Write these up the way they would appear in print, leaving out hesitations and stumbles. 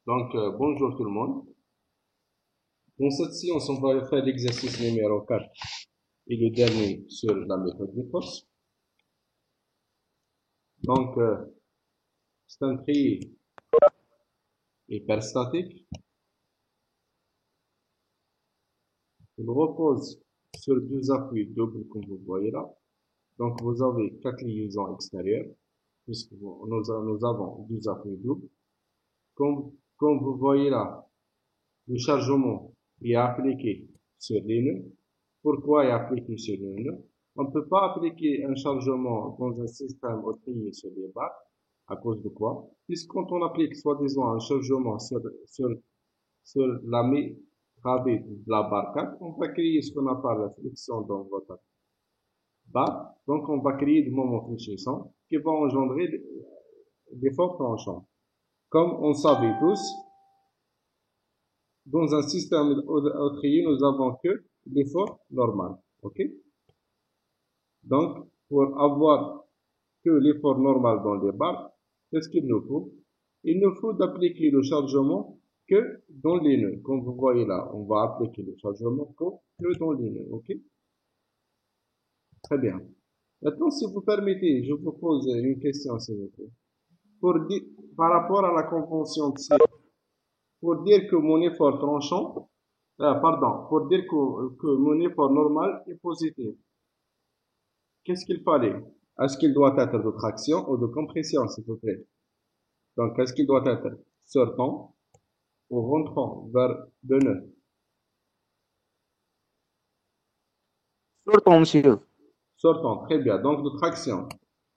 Bonjour tout le monde. Dans cette séance, on va faire l'exercice numéro 4 et le dernier sur la méthode de force. Donc, c'est un tri hyperstatique. Il repose sur deux appuis doubles comme vous voyez là. Donc, vous avez quatre liaisons extérieures, puisque nous avons deux appuis doubles. Comme vous voyez là, le chargement est appliqué sur les nœuds. Pourquoi est appliqué sur les nœuds? On ne peut pas appliquer un chargement dans un système autrier sur les barres. À cause de quoi? Puisque quand on applique soi-disant un chargement sur la rabais de la barre 4, on va créer ce qu'on appelle la friction dans votre barre. Donc, on va créer des moments fléchissants qui vont engendrer des forts tranchants. Comme on savait tous, dans un système autrier, nous avons que l'effort normal. OK? Donc, pour avoir que l'effort normal dans les barres, qu'est-ce qu'il nous faut? Il nous faut d'appliquer le chargement que dans les nœuds. Comme vous voyez là, on va appliquer le chargement que dans les nœuds. OK? Très bien. Maintenant, si vous permettez, je vous pose une question, s'il vous plaît. Par rapport à la convention de série, pour dire que mon effort tranchant, pour dire que mon effort normal est positif, qu'est-ce qu'il fallait? Est-ce qu'il doit être de traction ou de compression, s'il vous plaît? Donc, est-ce qu'il doit être sortant ou rentrant vers le nœud? Sortant, monsieur. Sortant, très bien. Donc, de traction.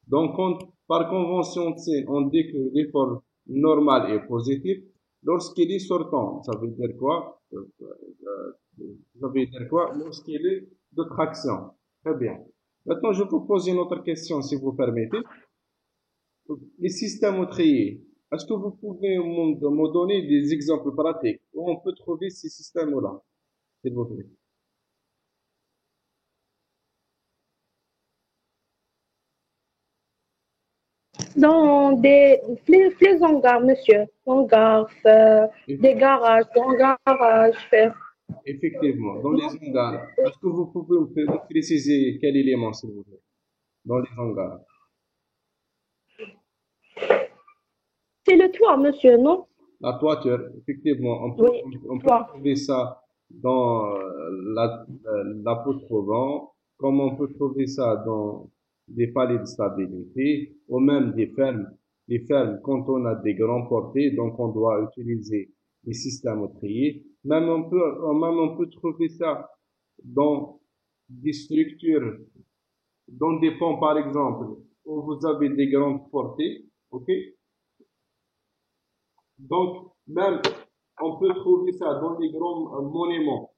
Donc, par convention de C, on dit que l'effort normal est positif. Lorsqu'il est sortant, ça veut dire quoi? Ça veut dire quoi? Lorsqu'il est de traction. Très bien. Maintenant, je vous pose une autre question, si vous permettez. Les systèmes autriers, est-ce que vous pouvez me donner des exemples pratiques où on peut trouver ces systèmes-là, s'il vous plaît? Dans les hangars, monsieur. Hangars, des garages, dans garages. Effectivement, dans les hangars, est-ce que vous pouvez me préciser quel élément, s'il vous plaît, dans les hangars? C'est le toit, monsieur, non? La toiture, effectivement, Oui, on peut toit. trouver ça dans la poutre au vent, comme on peut trouver ça dans des paliers de stabilité, ou même des fermes. Les fermes, quand on a des grands portées, donc on doit utiliser les systèmes autriers. Même on peut trouver ça dans des structures, dans des ponts, par exemple, où vous avez des grandes portées, ok? Donc, même, on peut trouver ça dans des grands monuments,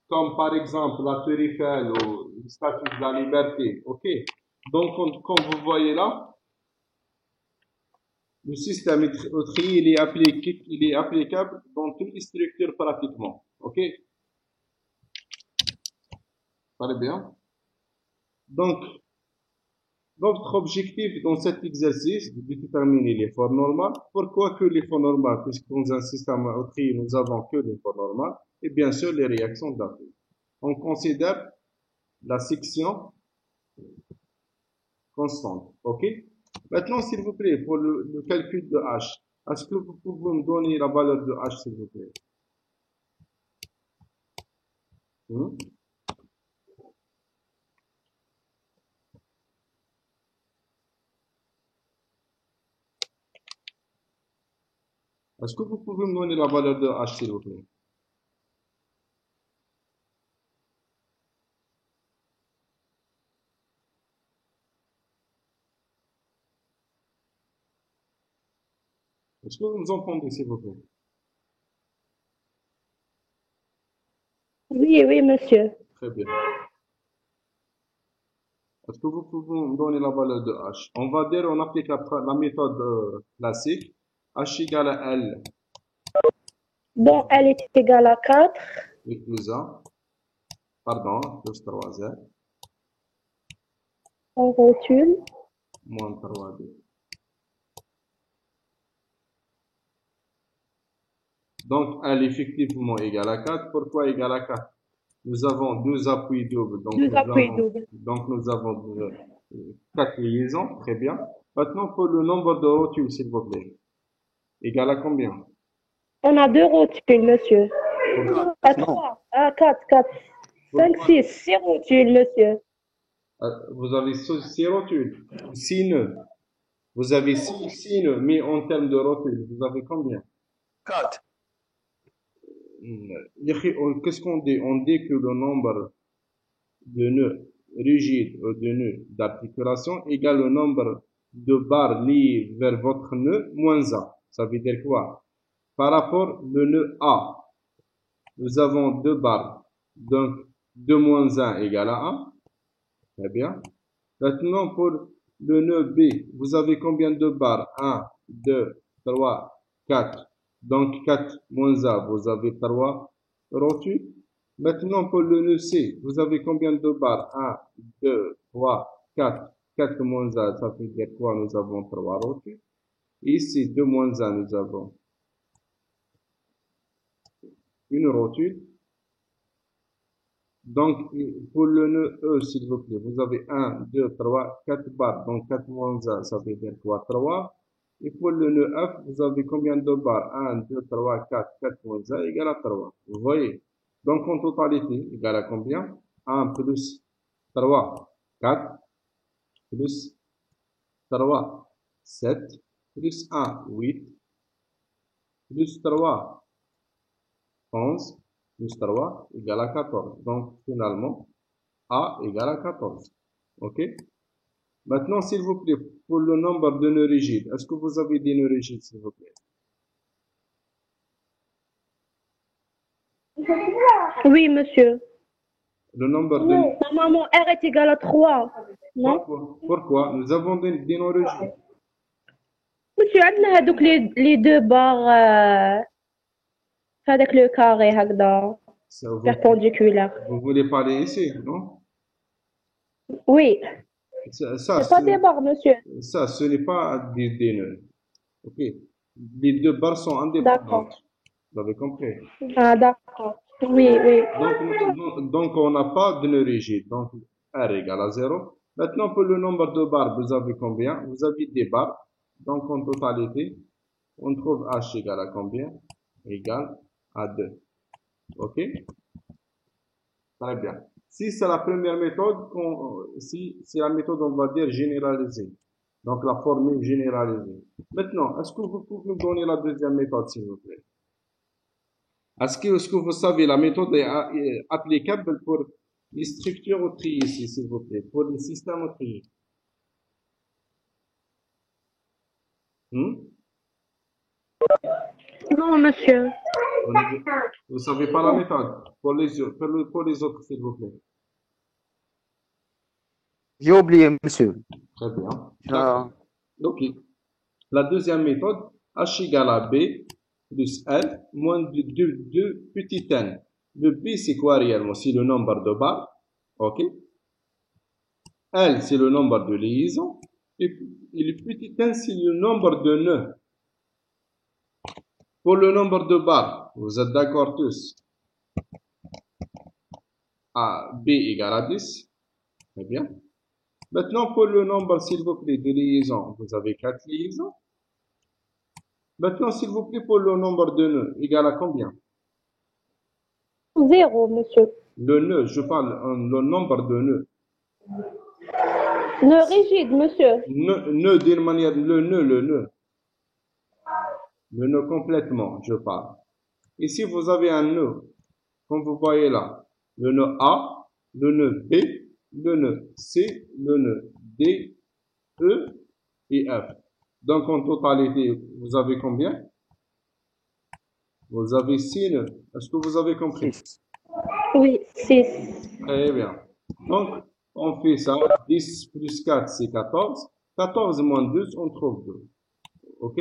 comme par exemple la Tour Eiffel ou le Statue de la Liberté, ok? Donc, comme vous voyez là, le système autrier, il est applicable dans toutes les structures pratiquement, ok? Ça va bien? Donc, notre objectif dans cet exercice est de déterminer l'effort normal. Pourquoi que l'effort normal? Puisque dans un système autrier, nous avons que l'effort normal et bien sûr les réactions d'appui. On considère la section constante. OK? Maintenant, s'il vous plaît, pour le calcul de H, est-ce que vous pouvez me donner la valeur de H, s'il vous plaît? Hmm? Est-ce que vous pouvez me donner la valeur de H, s'il vous plaît? Est-ce que vous nous entendez, s'il vous plaît? Oui, oui, monsieur. Très bien. Est-ce que vous pouvez me donner la valeur de H? On va dire, on applique la méthode classique. H égale à L, Bon, elle est égale à 4. et plus 1, pardon, plus 3Z, On rotule. moins 3B. Donc, L effectivement égale à 4. Pourquoi égale à 4? Nous avons deux appuis doubles. Deux appuis doubles. Donc nous avons 4 liaisons. Très bien. Maintenant, pour le nombre de rotules, s'il vous plaît. Égal à combien? On a deux rotules, monsieur. À Non. trois, à quatre, cinq, six, six rotules, monsieur. Vous avez 6 rotules. 6 nœuds. Vous avez 6 nœuds, mais en termes de rotules, vous avez combien? 4. Qu'est-ce qu'on dit? On dit que le nombre de nœuds rigides ou de nœuds d'articulation égale le nombre de barres liées vers votre nœud moins A. Ça veut dire quoi? Par rapport au nœud A, nous avons deux barres. Donc, 2 moins 1 égale à 1. Très bien. Maintenant, pour le nœud B, vous avez combien de barres? 1, 2, 3, 4. Donc, 4 moins 1, vous avez 3 rotules. Maintenant, pour le nœud C, vous avez combien de barres? 1, 2, 3, 4. 4 moins 1, ça veut dire quoi? Nous avons 3 rotules. Ici, 2 moins 1, nous avons une rotule. Donc, pour le nœud E, s'il vous plaît, vous avez 1, 2, 3, 4 barres. Donc, 4 moins 1, ça veut dire quoi? 3. Et pour le nœud F, vous avez combien de barres? 1, 2, 3, 4. 4 moins 1 égale à 3. Vous voyez? Donc, en totalité, égale à combien? 1 plus 3, 4. Plus 3, 7. Plus 1, 8. Plus 3, 11. Plus 3 égale à 14. Donc, finalement, A égale à 14. OK? Maintenant, s'il vous plaît, pour le nombre de nœuds rigides, est-ce que vous avez des nœuds rigides, s'il vous plaît? Oui, monsieur. Le nombre de nœuds. Normalement, R est égal à 3. Non? Pourquoi? Nous avons des nœuds rigides. monsieur, عندنا هادوك les deux barres هذاك le carré هكذا Ça, vous, perpendiculaire. vous voulez parler ici, non? Oui, Ça, c'est pas des barres, monsieur. ça, ce n'est pas des nœuds. OK? Les deux barres sont D'accord. indépendantes. Vous avez compris? Ah, d'accord. Oui, oui. Donc, on n'a pas de nœud rigide. Donc, R égale à 0. Maintenant, pour le nombre de barres, vous avez combien? Vous avez des barres. Donc, en totalité, on trouve H égale à combien? Égale à 2. OK? Très bien. Si c'est la première méthode, si c'est la méthode, on va dire généralisée. Donc, la formule généralisée. Maintenant, est-ce que vous pouvez me donner la deuxième méthode, s'il vous plaît? Est-ce que vous savez, la méthode est applicable pour les structures au tri ici, s'il vous plaît, pour les systèmes au tri? Non, monsieur. Vous savez pas la méthode pour les autres, s'il vous plaît. J'ai oublié, monsieur. Très bien. Ah. Ok. La deuxième méthode, H égale à B plus L moins 2 petit n. Le B, c'est quoi réellement? C'est le nombre de barres. OK? L, c'est le nombre de liaisons. Et le petit n, c'est le nombre de nœuds. Pour le nombre de barres, vous êtes d'accord tous? B égale à 10. Très bien. Maintenant, pour le nombre, s'il vous plaît, de liaisons, vous avez 4 liaisons. Maintenant, s'il vous plaît, pour le nombre de nœuds, égal à combien? 0, monsieur. Le nœud, je parle le nombre de nœuds. Nœud rigide, monsieur. Nœud d'une manière, le nœud. Le nœud complètement, je parle. Ici, vous avez un nœud, comme vous voyez là. Le nœud A, le nœud B, le nœud C, le nœud D, E et F. Donc, en totalité, vous avez combien? Vous avez 6 nœuds. Est-ce que vous avez compris? Oui, 6. Très bien. Donc, on fait ça. 10 plus 4, c'est 14. 14 moins 12, on trouve 2. OK?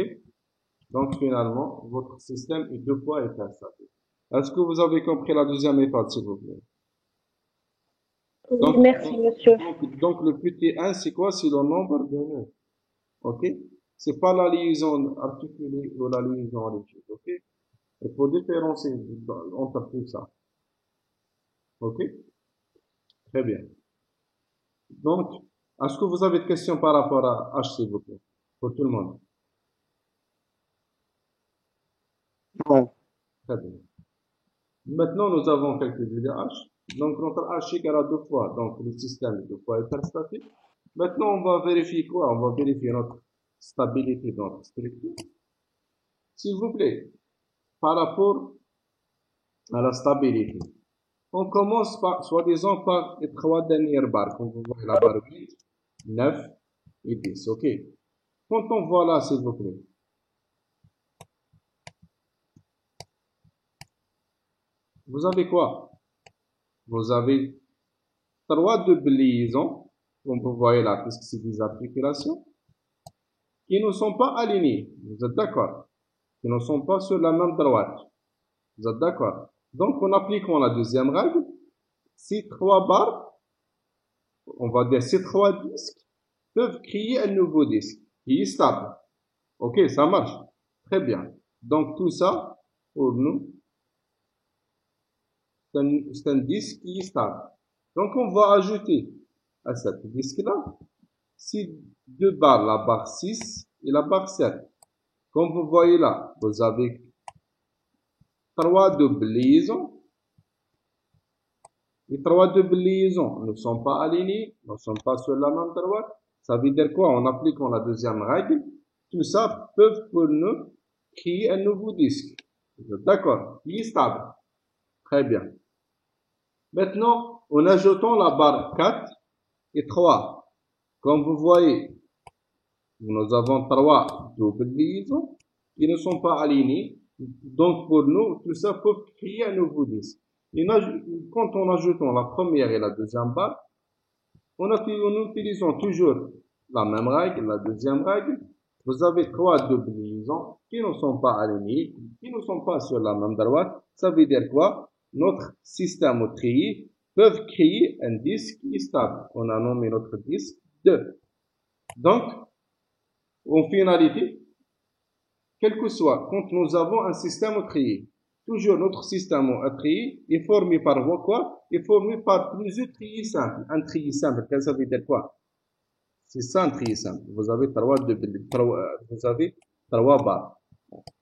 Donc, finalement, votre système est 2 fois installé. Est-ce que vous avez compris la deuxième méthode, s'il vous plaît? Donc, merci, monsieur. Donc, le petit 1, c'est quoi? C'est le nombre de nœuds. OK? C'est pas la liaison articulée ou la liaison rigide. OK? Il faut différencier entre tout ça. Ok? Très bien. Donc, est-ce que vous avez des questions par rapport à H, s'il vous plaît? Pour tout le monde. Bon. Très bien. Maintenant, nous avons calculé H. Donc, notre H égale à 2 fois. Donc, le système est 2 fois hyperstatique. Maintenant, on va vérifier quoi? On va vérifier notre stabilité de notre structure. S'il vous plaît, par rapport à la stabilité, on commence par, soi-disant, par les 3 dernières barres. Comme vous voyez la barre 8, 9 et 10. OK? Quand on voit là, s'il vous plaît, vous avez quoi? Vous avez 3 doubles liaisons, comme vous voyez là, puisque c'est des articulations, qui ne sont pas alignées. Vous êtes d'accord? Qui ne sont pas sur la même droite. Vous êtes d'accord? Donc, en appliquant la deuxième règle, ces 3 barres, on va dire ces 3 disques, peuvent créer un nouveau disque qui est stable. Ok, ça marche. Très bien. Donc, tout ça, pour nous, c'est un disque qui est stable. Donc, on va ajouter à cette disque-là ces 2 barres, la barre 6 et la barre 7. Comme vous voyez là, vous avez 3 doubles liaisons. Les 3 doubles liaisons ne sont pas alignées, ne sont pas sur la même droite. Ça veut dire quoi? En appliquant la deuxième règle, tout ça peut pour nous créer un nouveau disque. D'accord? Qui est stable. Très bien. Maintenant, en ajoutant la barre 4 et 3. Comme vous voyez, nous avons 3 doubles liaisons qui ne sont pas alignées. Donc, pour nous, tout ça peut créer un nouveau disque. Et quand on ajoute la première et la deuxième barre, en utilisant toujours la même règle, la deuxième règle, vous avez 3 doubles liaisons qui ne sont pas alignées, qui ne sont pas sur la même droite. Ça veut dire quoi? Notre système au treillis peut créer un disque qui est stable. On a nommé notre disque 2. Donc, en finalité, quel que soit, quand nous avons un système au treillis, toujours notre système au treillis est formé par quoi? Est formé par plusieurs treillis simples. Un treillis simple, ça veut dire quoi? C'est ça un treillis simple. Vous avez 3 barres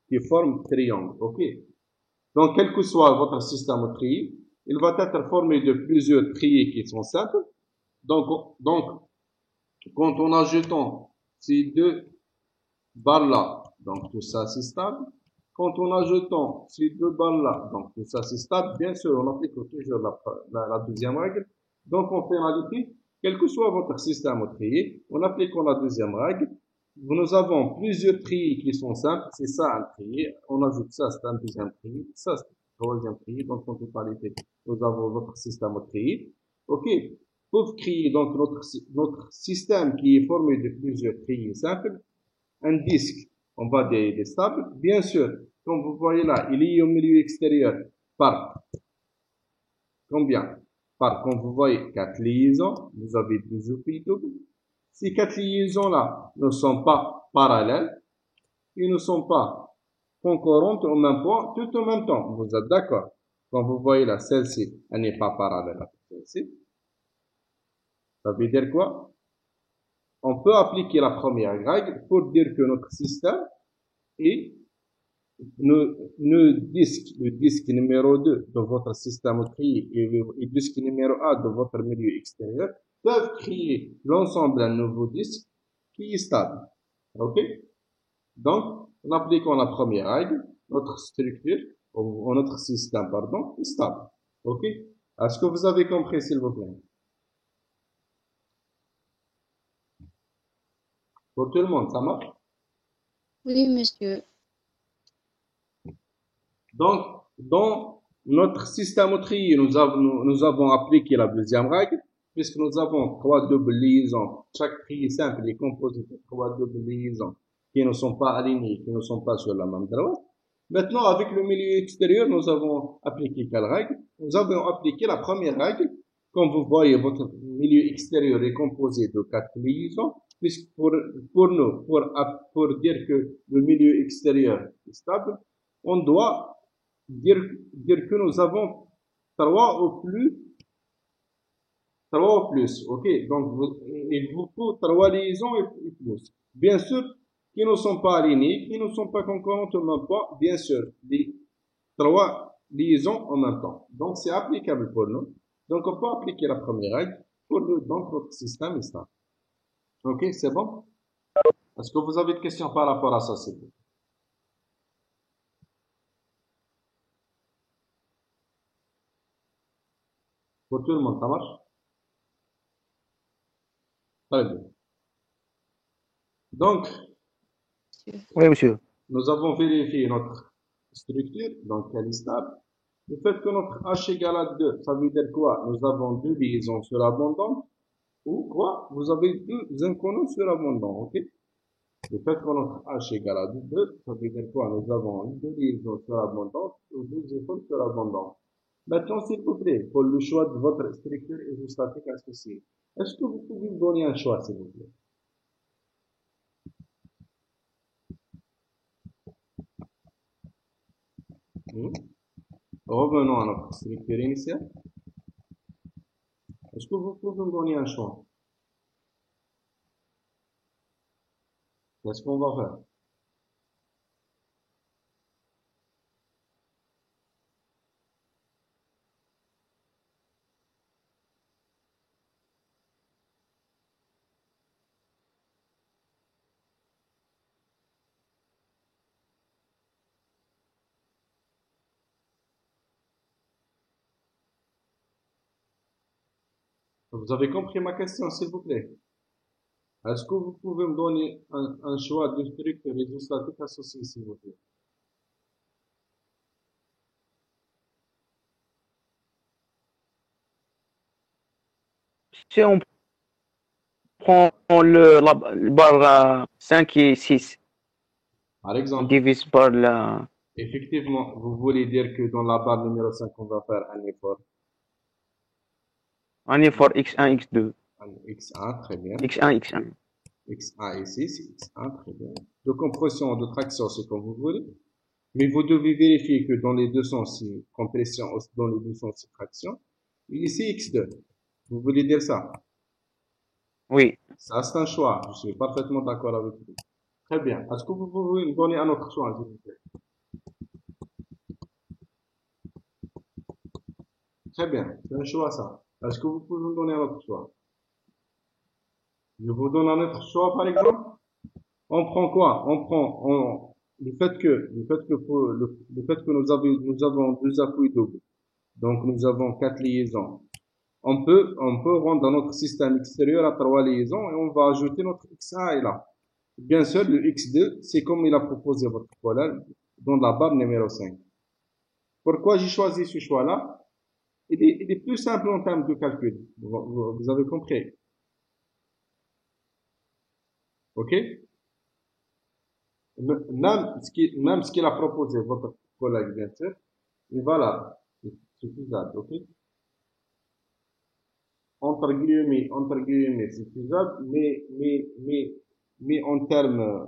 qui forment triangle. OK? Donc, quel que soit votre système au treillis, il va être formé de plusieurs treillis qui sont simples. Donc, quand on ajoutons ces 2 barres-là, donc tout ça c'est stable. Quand on ajoutons ces 2 barres-là, donc tout ça c'est stable, bien sûr, on applique toujours la deuxième règle. Donc, en finalité, quel que soit votre système au treillis, en appliquant la deuxième règle, nous avons plusieurs treillis qui sont simples, c'est ça un treillis, on ajoute ça, c'est un deuxième treillis, ça c'est un troisième treillis, donc en totalité, nous avons votre système au treillis. OK? Pour créer donc notre système qui est formé de plusieurs treillis simples, un disque, on va dire, il est stable. Bien sûr, comme vous voyez là, il est au milieu extérieur par combien? Par, comme vous voyez, 4 liaisons. Vous avez 2 outils doubles. Ces 4 liaisons-là ne sont pas parallèles. Ils ne sont pas concurrentes au même point, tout en même temps. Vous êtes d'accord? Comme vous voyez là, celle-ci, elle n'est pas parallèle à celle-ci. Ça veut dire quoi? On peut appliquer la première règle pour dire que notre système est le disque numéro 2 de votre système treillis et le disque numéro 1 de votre milieu extérieur peuvent créer l'ensemble d'un nouveau disque qui est stable. OK? Donc, en appliquant la première règle, notre structure, ou notre système, pardon, est stable. OK? Est-ce que vous avez compris, s'il vous plaît? Pour tout le monde, ça marche? Oui, monsieur. Donc, dans notre système au treillis, nous avons appliqué la deuxième règle, puisque nous avons 3 doubles liaisons. Chaque treillis simple est composé de 3 doubles liaisons qui ne sont pas alignées, qui ne sont pas sur la même droite. Maintenant, avec le milieu extérieur, nous avons appliqué quelle règle? Nous avons appliqué la première règle. Comme vous voyez, votre milieu extérieur est composé de 4 liaisons, puisque pour dire que le milieu extérieur est stable, on doit dire que nous avons trois ou plus, ok? Donc, il vous faut trois liaisons et plus. Bien sûr, qui ne sont pas alignées, qui ne sont pas concurrentes au même temps, bien sûr, les trois liaisons en même temps. Donc, c'est applicable pour nous. Donc, on peut appliquer la première règle pour donc, notre système est stable. Ok, c'est bon? Est-ce que vous avez des questions par rapport à ça, c'est bon? Pour tout le monde, ça marche? Très bien. Donc, Monsieur. Oui, monsieur. nous avons vérifié notre structure, donc elle est stable. Le fait que notre H égale à 2, ça veut dire quoi? Nous avons deux liaisons surabondantes, ou quoi? Vous avez deux inconnus surabondants, ok? Le fait que notre H égale à 2, ça veut dire quoi? Nous avons deux liaisons surabondantes ou deux étoiles surabondantes. Maintenant, s'il vous plaît, pour le choix de votre structure isostatique associée, est-ce que vous pouvez me donner un choix, s'il vous plaît? Hmm? Revenons à notre structure initiale. Est-ce que vous pouvez me donner un choix? Qu'est-ce qu'on va faire? Vous avez compris ma question, s'il vous plaît? Est-ce que vous pouvez me donner un choix de structure isostatique associée, s'il vous plaît? Si on prend le barre 5 et 6, Par on exemple, divise par la effectivement, vous voulez dire que dans la barre numéro 5, on va faire un effort, un effort x1, x2, un x1, très bien, x1, x1. x1 et 6, x1, très bien. De compression, de traction, c'est comme vous voulez. Mais vous devez vérifier que dans les deux sens, c'est compression, dans les deux sens, c'est traction. Et ici, x2. Vous voulez dire ça? Oui. Ça, c'est un choix. Je suis parfaitement d'accord avec vous. Très bien. Est-ce que vous pouvez me donner un autre choix, s'il vous plaît? Très bien. C'est un choix, ça. Est-ce que vous pouvez me donner un autre choix? Je vous donne un autre choix, par exemple. On prend quoi? Le fait que nous avons deux appuis doubles. Donc, nous avons quatre liaisons. On peut rendre notre système extérieur à trois liaisons et on va ajouter notre X1 et là. Bien sûr, le X2, c'est comme il a proposé votre collègue dans la barre numéro 5. Pourquoi j'ai choisi ce choix-là? Il est plus simple en termes de calcul. Vous avez compris. OK? Même ce qu'il a proposé, votre collègue, bien sûr, et voilà. C'est faisable, OK? Entre guillemets, c'est faisable, mais en termes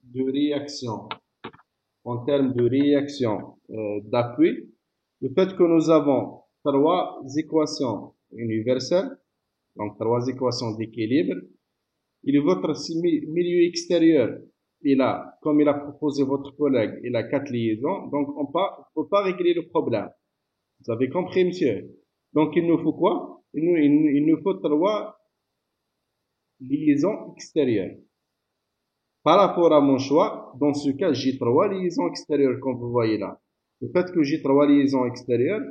de réaction, d'appui, le fait que nous avons trois équations universelles, donc trois équations d'équilibre, et votre milieu extérieur, comme il a proposé votre collègue, il a quatre liaisons, donc on peut pas régler le problème. Vous avez compris, monsieur? Donc il nous faut quoi? Il nous faut trois liaisons extérieures. Par rapport à mon choix, dans ce cas, j'ai trois liaisons extérieures, comme vous voyez là. Le fait que j'ai trois liaisons extérieures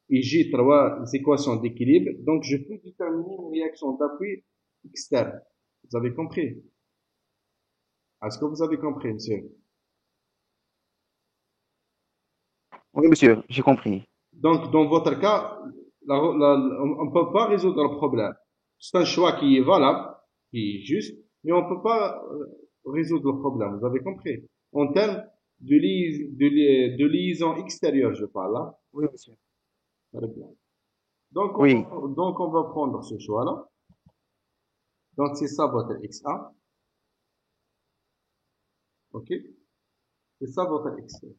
et j'ai trois équations d'équilibre, donc je peux déterminer une réaction d'appui externe. Vous avez compris? Est-ce que vous avez compris, monsieur? Oui, monsieur, j'ai compris. Donc, dans votre cas, on ne peut pas résoudre le problème. C'est un choix qui est valable, qui est juste, mais on ne peut pas résoudre le problème. Vous avez compris? En termes de liaison extérieure, je parle là. Oui, monsieur. Très bien. Oui. Donc, on va prendre ce choix-là. Donc, c'est ça votre X1. OK? C'est ça votre X2.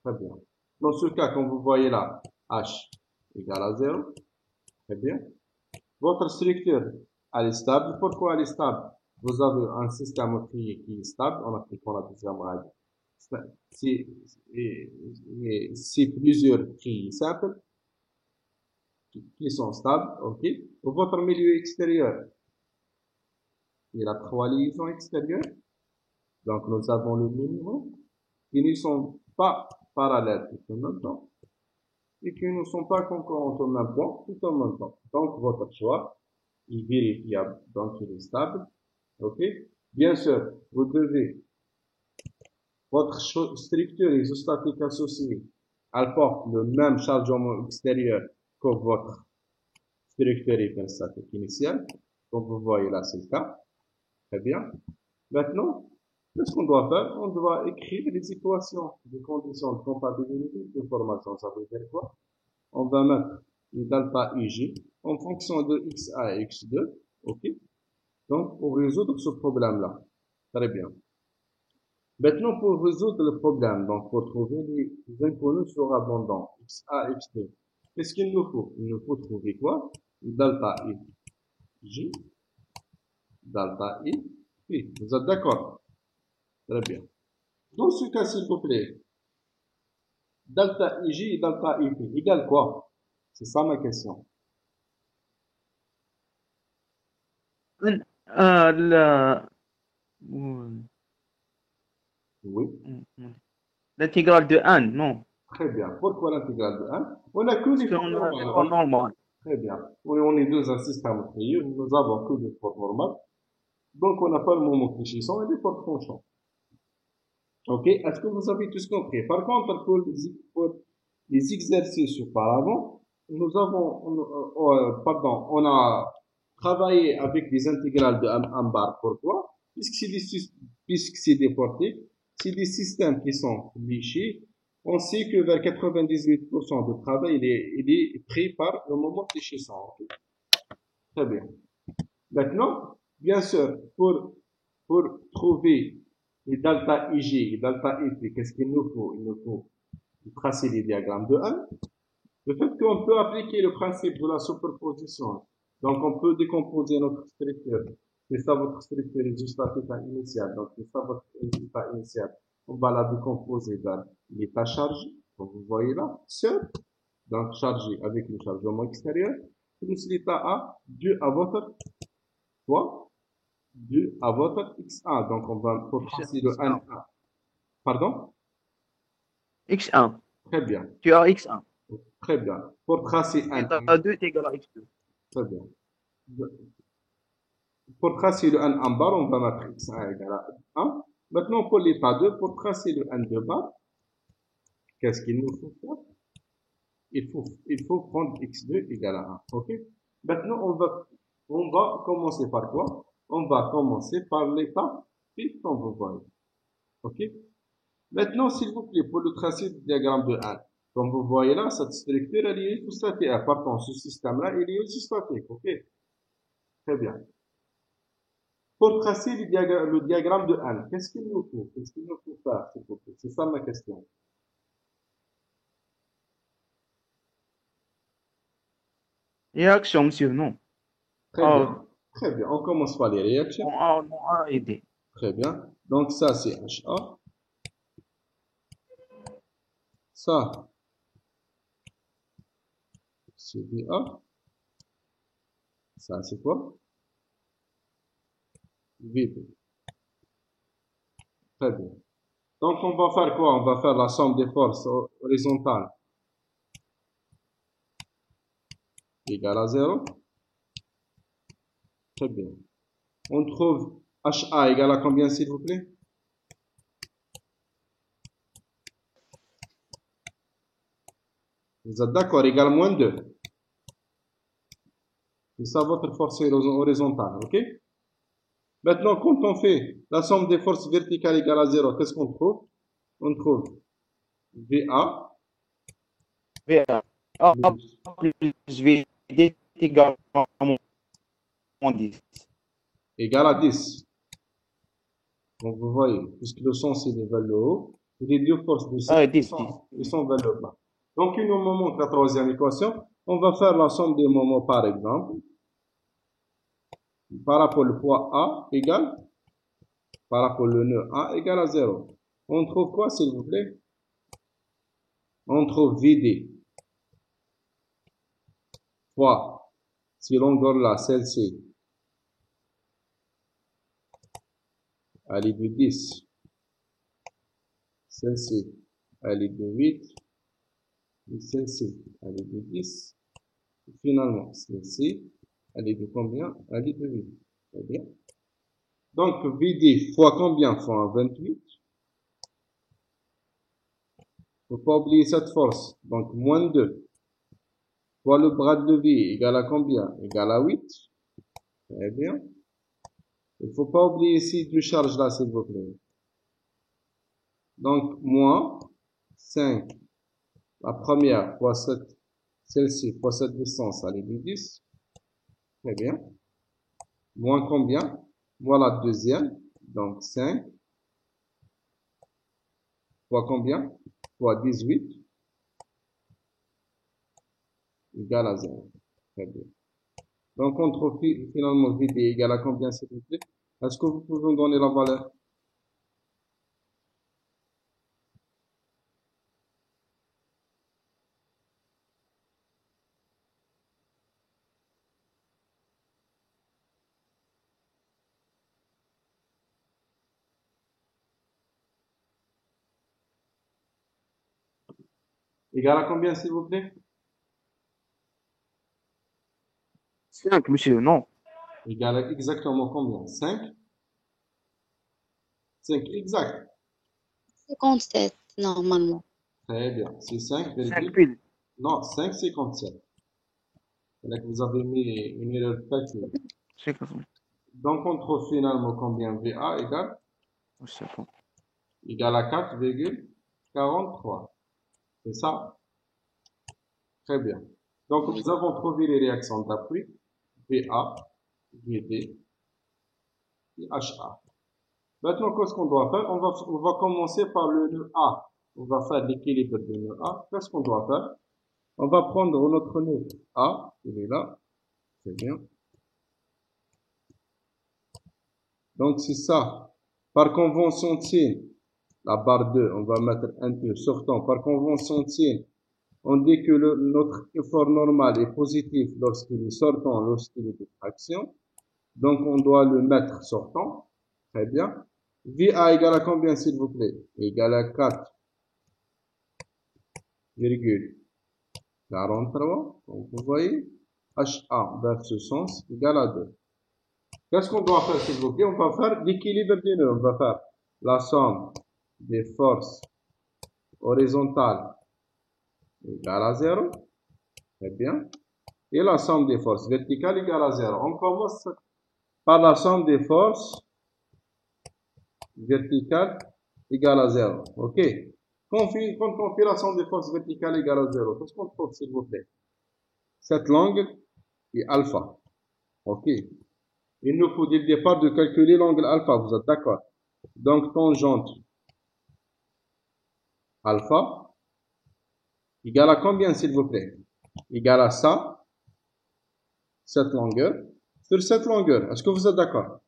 Très bien. Dans ce cas, comme vous voyez là, H égale à 0. Très bien. Votre structure, elle est stable. Pourquoi elle est stable? Vous avez un système meurtrier qui est stable en appliquant la deuxième règle. Si, si plusieurs tris simples qui sont stables, ok. Votre milieu extérieur, il a trois liaisons extérieures. Donc, nous avons le minimum qui ne sont pas parallèles tout en même temps et qui ne sont pas concurrentes au même point tout en même temps. Donc, votre choix est vérifiable, donc il est stable. Ok? Bien sûr, vous devez, votre structure isostatique associée, elle porte le même chargement extérieur que votre structure hyperstatique initiale. Donc, vous voyez là, c'est le cas. Très bien. Maintenant, qu'est-ce qu'on doit faire? On doit écrire les équations des conditions de compatibilité de formation. Ça veut dire quoi? On va mettre le delta IG en fonction de XA et X2. OK? Donc, pour résoudre ce problème-là. Très bien. Maintenant, pour résoudre le problème, donc pour trouver les inconnus surabondants, XA, X2, qu'est-ce qu'il nous faut? Il nous faut trouver quoi? Le delta IG, delta I, oui. Vous êtes d'accord? Très bien. Dans ce cas, s'il vous plaît, delta IG et delta IP égale quoi? C'est ça ma question. ال- Oui. l'intégrale de 1, non. Très bien. Pourquoi l'intégrale de 1? On n'a que Parce les qu'on formes a en normales. normal. Très bien. Oui, on est dans un système trié, nous avons que des formes normales. Donc, on n'a pas le moment fléchissant et des formes tranchantes. Ok? Est-ce que vous avez tous compris? Par contre, pour les exercices auparavant, nous avons, pardon, on a travaillé avec des intégrales de un bar. Pourquoi? Puisque c'est des portées, c'est des systèmes qui sont lichés. On sait que vers 98% de travail, il est pris par le moment fléchissant. Ok? Très bien. Maintenant, bien sûr, pour trouver les delta IG et delta IP, qu'est-ce qu'il nous faut? Il nous faut tracer les diagrammes de 1. Le fait qu'on peut appliquer le principe de la superposition, donc on peut décomposer notre structure. C'est ça votre structure isostatique initiale. Donc c'est ça votre état initial. On va la décomposer dans l'état chargé, comme vous voyez là, seul, donc chargé avec le chargement extérieur, plus l'état A dû à votre quoi? Dû à votre X1. Donc on va tracer le X1. N1. Pardon? X1. Très bien. Tu as X1. Très bien. Pour tracer Et N1. t'as 2 est égal à X2. Très bien. Pour tracer le N en bar, on va mettre X1 égale à 1. Maintenant, pour l'état 2, pour tracer le N2 bar, qu'est-ce qu'il nous faut faire? Il faut prendre X2 égale à 1. OK? Maintenant, on va commencer par quoi? On va commencer par l'état P, comme vous voyez. OK? Maintenant, s'il vous plaît, pour le tracé du diagramme de 1, comme vous voyez là, cette structure, elle est isostatique. Pardon, ce système-là, il est isostatique. OK? Très bien. Pour tracer le diagramme de 1, qu'est-ce qu'il nous faut? Qu'est-ce qu'il nous faut faire, s'il vous plaît? C'est ça ma question. Réaction, monsieur, non. Très bien. Très bien. On commence par les réactions. On a aidé. Très bien. Donc ça, c'est HA. Ça, c'est VA. Ça, c'est quoi? VB. Très bien. Donc, on va faire quoi? On va faire la somme des forces horizontales égale à 0. Très bien. On trouve HA égale à combien, s'il vous plaît? Vous êtes d'accord? Égale à moins 2. C'est ça votre force horizontale, ok? Maintenant, quand on fait la somme des forces verticales égale à 0, qu'est-ce qu'on trouve? On trouve VA VA. A plus VD est égal à moins 10. égale à 10. Donc vous voyez, puisque le sens est vers le haut, Les deux forces du Ah, cercle, 10. ils sont vers le bas. Donc, il nous manque la troisième équation. On va faire la somme des moments, par exemple. Par rapport au poids A égale, par rapport au nœud A égale à 0. On trouve quoi, s'il vous plaît? On trouve VD fois, si longueur là, celle-ci, elle est de 10. Celle-ci, elle est de 8. Et celle-ci, elle est de 10. Et finalement, celle-ci, elle est de combien? Elle est de 8. Très bien. Donc, VD fois combien? Fois 28. Faut pas oublier cette force. Donc, moins 2. Fois le bras de levier égale à combien? Égale à 8. Très bien. Il faut pas oublier ici deux charges là, s'il vous plaît. Donc, moins 5. La première fois cette, celle-ci fois cette distance, elle est de 10. Très bien. Moins combien? Moins la deuxième. Donc, 5 fois combien? Fois 18 égale à 0. Très bien. Donc, on trouve finalement VD égale à combien, s'il vous plaît? Est-ce que vous pouvez me donner la valeur? Égale à combien, s'il vous plaît? 5, monsieur, non. Égale à exactement combien? 5? 5 exact. 57, normalement. Très bien. C'est 5, 5 piles. non, 5,57. C'est là que vous avez mis une erreur de calcul. C'est comme Donc, on trouve finalement combien? VA ça. égale à 4,43. C'est ça? Très bien. Donc, Oui. nous avons trouvé les réactions d'appui. VA, VD et HA. Maintenant, qu'est-ce qu'on doit faire? On va commencer par le nœud A. On va faire l'équilibre du nœud A. Qu'est-ce qu'on doit faire? On va prendre notre nœud A. Il est là. C'est bien. Donc, c'est ça. Par convention de signe, la barre 2, on va mettre un peu sortant. Par convention de signe, on dit que notre effort normal est positif lorsqu'il est sortant, lorsqu'il est de traction. Donc, on doit le mettre sortant. Très bien. VA égale à combien, s'il vous plaît? Égale à 4,43. Donc, vous voyez, HA vers ce sens égale à 2. Qu'est-ce qu'on doit faire, s'il vous plaît? On va faire l'équilibre des nœuds. On va faire la somme des forces horizontales égale à 0. Très bien. Et la somme des forces verticales égale à 0. On commence par la somme des forces verticales égale à 0. OK? Quand on fait la somme des forces verticales égale à 0, qu'est-ce qu'on trouve, s'il vous plaît? Cette l'angle est alpha. OK? Il nous faut dès le départ de calculer l'angle alpha. Vous êtes d'accord? Donc, tangente alpha égale à combien, s'il vous plaît? Égale à ça, cette longueur, sur cette longueur. Est-ce que vous êtes d'accord?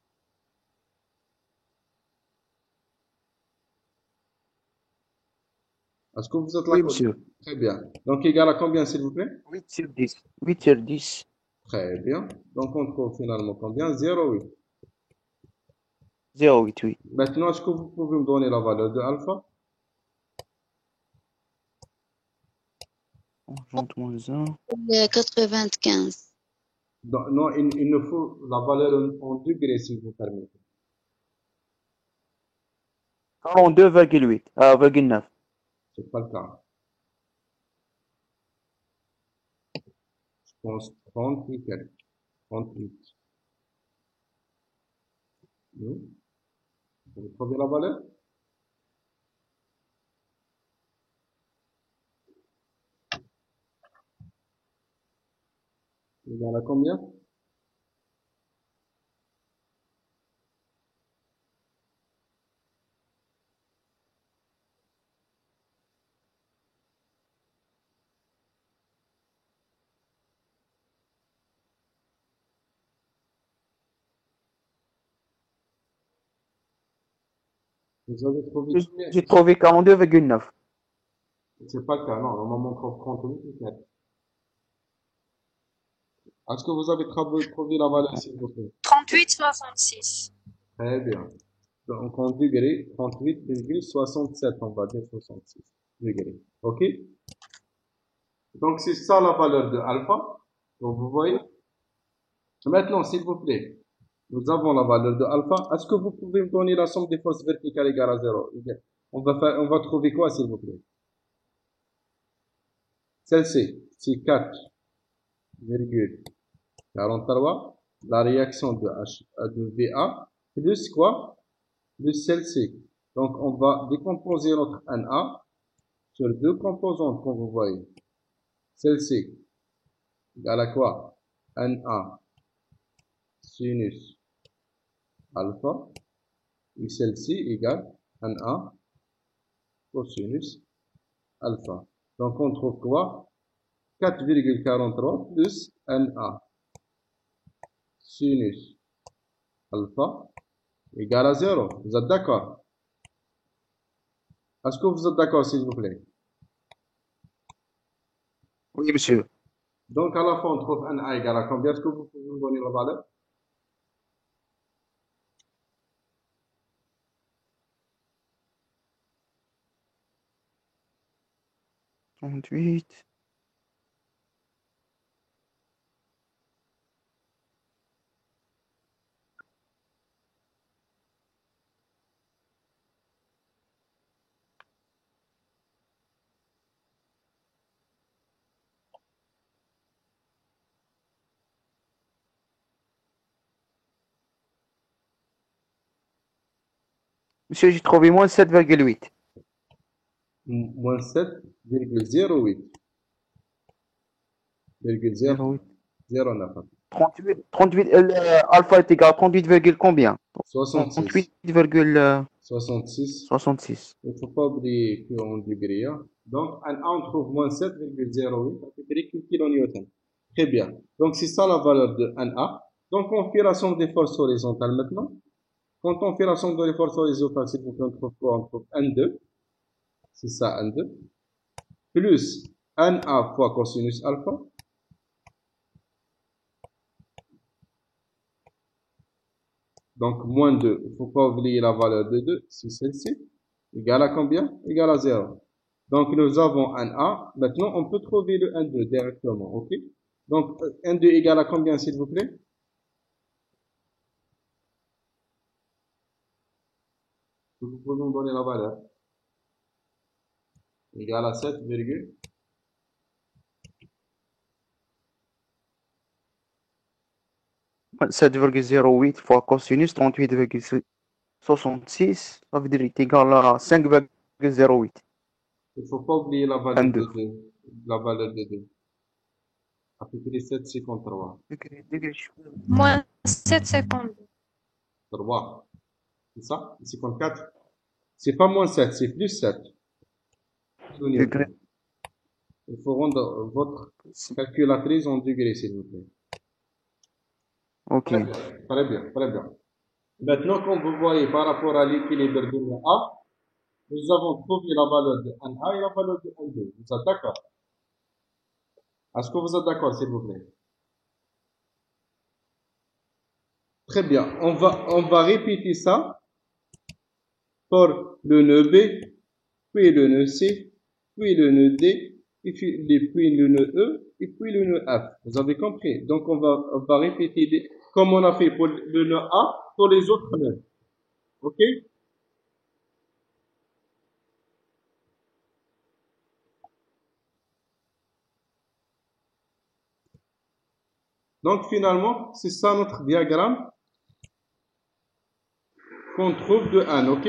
Est-ce que vous êtes Oui, d'accord? monsieur. Très bien. Donc, égal à combien, s'il vous plaît? 8 sur 10. 8 sur 10. Très bien. Donc, on trouve finalement combien? 0,8. 0,8, oui. Maintenant, est-ce que vous pouvez me donner la valeur de alpha? Tangente moins 1. 95. Non, il nous faut la valeur en degrés, si vous permettez. 42,8. Ah, 9. C'est pas le cas. Je pense 30 et quelques. 38. Non? Vous trouvez la valeur? Égal à combien? Vous avez trouvé J'ai combien? j'ai trouvé 42,9. C'est pas le cas, non. Normalement, on trouve 38 net. Est-ce que vous avez trouvé la valeur, s'il vous plaît? 38,66. Très bien. Donc, en degrés, 38,67, on va dire 66 degrés. OK? Donc, c'est ça la valeur de alpha. Donc, vous voyez. Maintenant, s'il vous plaît, nous avons la valeur de alpha. Est-ce que vous pouvez me donner la somme des forces verticales égale à 0? On va trouver quoi, s'il vous plaît? Celle-ci, c'est 4,43. La réaction de VA plus quoi? Plus celle-ci. Donc, on va décomposer notre NA sur deux composantes, comme vous voyez. Celle-ci égale à quoi? NA sinus alpha. Et celle-ci égale NA cosinus alpha. Donc, on trouve quoi? 4,43 plus NA sinus alpha égale à 0. Vous êtes d'accord? Est-ce que vous êtes d'accord, s'il vous plaît? Oui, monsieur. Donc, à la fin, on trouve NA égale à combien? Est-ce que vous pouvez me donner la valeur? 38. Monsieur, j'ai trouvé moins 7,8. Moins 7,08. 0,8. 0,09. 38, alpha est égal à 38, combien? 66. 38,66. 66. Il ne faut pas oublier qu'en degrés, hein. Donc, on trouve moins 7,08 à peu près kilonewton. Très bien. Donc, c'est ça la valeur de NA. Donc, on fait la somme des forces horizontales maintenant. Quand on fait la somme des forces horizontales, s'il vous plaît, on trouve quoi? On trouve N2. C'est ça, N2. Plus NA fois cosinus alpha. Donc, moins 2. Il ne faut pas oublier la valeur de 2. C'est celle-ci. Égale à combien? Égale à 0. Donc, nous avons un A. Maintenant, on peut trouver le N2 directement. OK? Donc, N2 égale à combien, s'il vous plaît? Vous pouvez nous donner la valeur. Égale à 7, 7,08 fois cosinus 38,66. Ça veut dire qu'il est égal à 5,08. il ne faut pas oublier la valeur de 22. 2. La valeur de 2. À peu près 7,53. Moins 7,52. 3. C'est ça? 54. C'est pas moins 7, c'est plus 7. Degré. Il faut rendre votre calculatrice en degrés, s'il vous plaît. Ok. Très bien, très bien, très bien. Maintenant, comme vous voyez, par rapport à l'équilibre de A, nous avons trouvé la valeur de NA et la valeur de N2. Vous êtes d'accord? Est-ce que vous êtes d'accord, s'il vous plaît? Très bien. On va répéter ça pour le nœud B, puis le nœud C, puis le nœud D, et puis le nœud E, et puis le nœud F. Vous avez compris? Donc, on va répéter comme on a fait pour le nœud A, pour les autres nœuds. OK? Donc, finalement, c'est ça notre diagramme qu'on trouve de N. OK?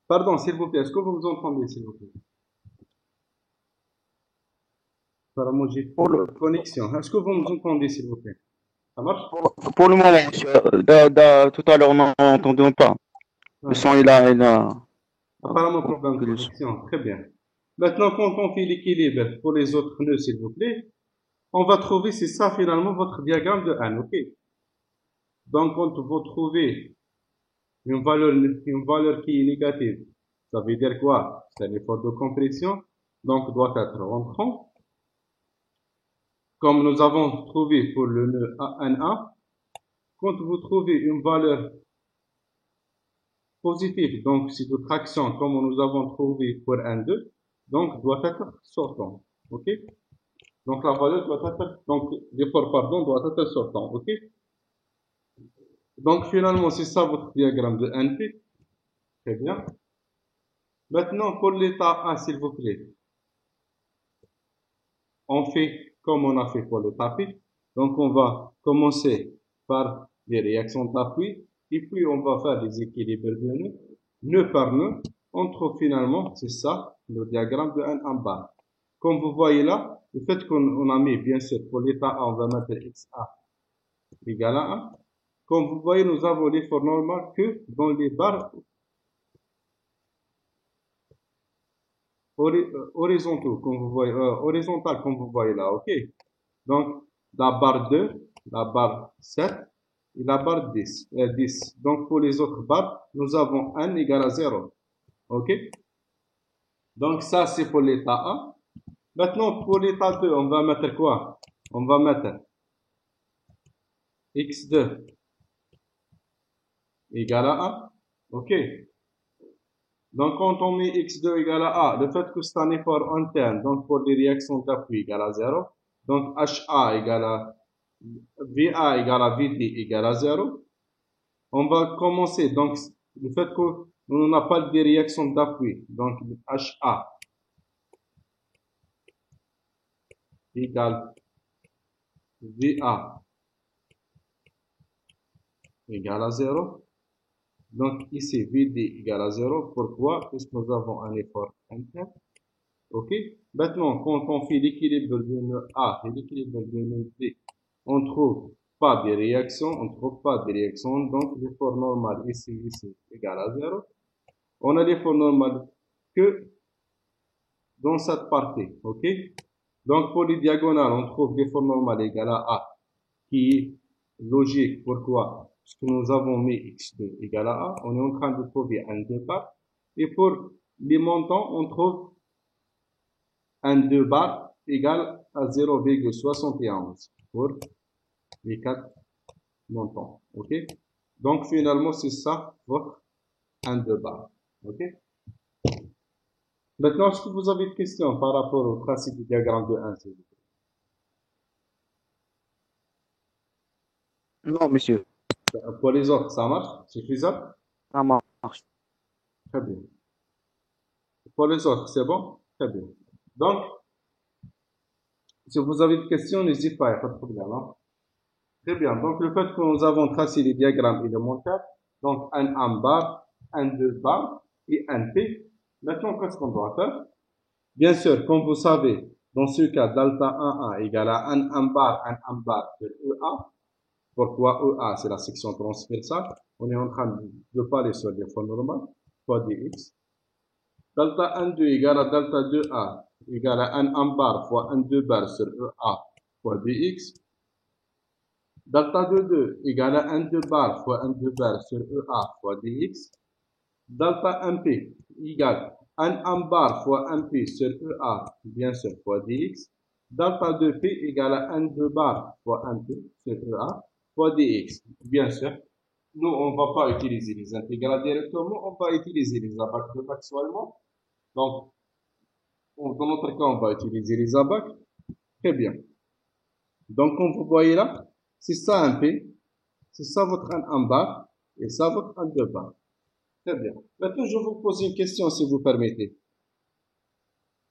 Pardon, s'il vous plaît, est-ce que vous vous entendez, s'il vous plaît? Apparemment, j'ai Pour le, une connexion. Est-ce que vous me entendez, s'il vous plaît? Ça marche? pour le moment, monsieur, tout à l'heure, on n'entendait pas. Le Ouais. son, il a Apparemment, problème de coupé le son. connexion. Très bien. Maintenant, quand on fait l'équilibre pour les autres nœuds, s'il vous plaît, on va trouver, c'est ça finalement votre diagramme de N, ok? Donc, quand vous trouvez une valeur qui est négative, ça veut dire quoi? C'est un effort de compression, donc doit être rentrant. Comme nous avons trouvé pour le nœud ANA, quand vous trouvez une valeur positive, donc c'est de traction comme nous avons trouvé pour N2, donc doit être sortant, ok? Donc la valeur doit être, donc l'effort pardon doit être sortant, ok? Donc finalement c'est ça votre diagramme de NP, très bien. Maintenant pour l'état A s'il vous plaît, on fait comme on a fait pour l'état P. Donc on va commencer par les réactions d'appui et puis on va faire des équilibres de nœud par nœud. On trouve finalement, c'est ça, le diagramme de N en bas. Comme vous voyez là, le fait qu'on a mis, bien sûr, pour l'état A, on va mettre XA égale à 1. Comme vous voyez, nous avons l'effort normal que dans les barres horizontaux, comme vous voyez, horizontales, comme vous voyez là, ok? Donc, la barre 2, la barre 7 et la barre 10. Donc, pour les autres barres, nous avons n égale à 0, ok? Donc, ça, c'est pour l'état A. Maintenant, pour l'état 2, on va mettre quoi? On va mettre x2 égale à 1, ok? Donc, quand on met x2 égale à A, le fait que c'est un effort interne, donc pour les réactions d'appui égale à 0, donc HA égale à VA égale à VT égale à 0, on va commencer, donc le fait que nous n'avons pas de réaction d'appui, donc HA égale VA égale à 0, donc ici VD égale à 0, pourquoi? Puisque nous avons un effort interne. Ok? Maintenant, quand on fait l'équilibre de nœud A et l'équilibre de nœud B, on trouve pas de réaction, donc l'effort normal ici égal à 0. On a l'effort normal que dans cette partie, ok? Donc pour les diagonales, on trouve l'effort normal égal à A, qui est logique. Pourquoi? Parce que nous avons mis x2 égal à A, on est en train de trouver un départ. Et pour les montants, on trouve un 2 bar égale à 0,71 pour les 4 montants. Ok? Donc finalement, c'est ça votre 1 2 bar. Ok? Maintenant, est-ce que vous avez des questions par rapport au principe du diagramme de 1, s'il vous Non, monsieur, plaît? Pour les autres, ça marche? C'est faisable? ça marche. Très bien. Pour les autres, c'est bon? Très bien. Donc, si vous avez des questions, n'hésitez pas, il n'y a pas de problème. Hein? Très bien. Donc, le fait que nous avons tracé les diagrammes élémentaires, donc un 1 bar, un 2 bar et un P. Maintenant, qu'est-ce qu'on doit faire? Bien sûr, comme vous savez, dans ce cas, delta 1A égale à un bar sur EA. Pourquoi EA? C'est la section transversale. On est en train de parler sur les formes normales, fois dx. Delta 1,2 égale à delta 2A égale à un bar fois un 2 bar sur EA fois dx. Delta 2,2 égale à un 2 bar fois un 2 bar sur EA fois dx. Delta 1P égale un bar fois un P sur EA, bien sûr, fois dx. Delta 2P égale à un 2 bar fois un P sur EA fois dx. Bien sûr, nous, on ne va pas utiliser les intégrales directement, on va utiliser les abacs de Maxwell. Donc, dans notre cas, on va utiliser les abacs. Très bien. Donc, comme vous voyez là, c'est ça un P, c'est ça votre un bar, et ça votre un 2 bar. Très bien. Maintenant, je vais vous poser une question, si vous permettez.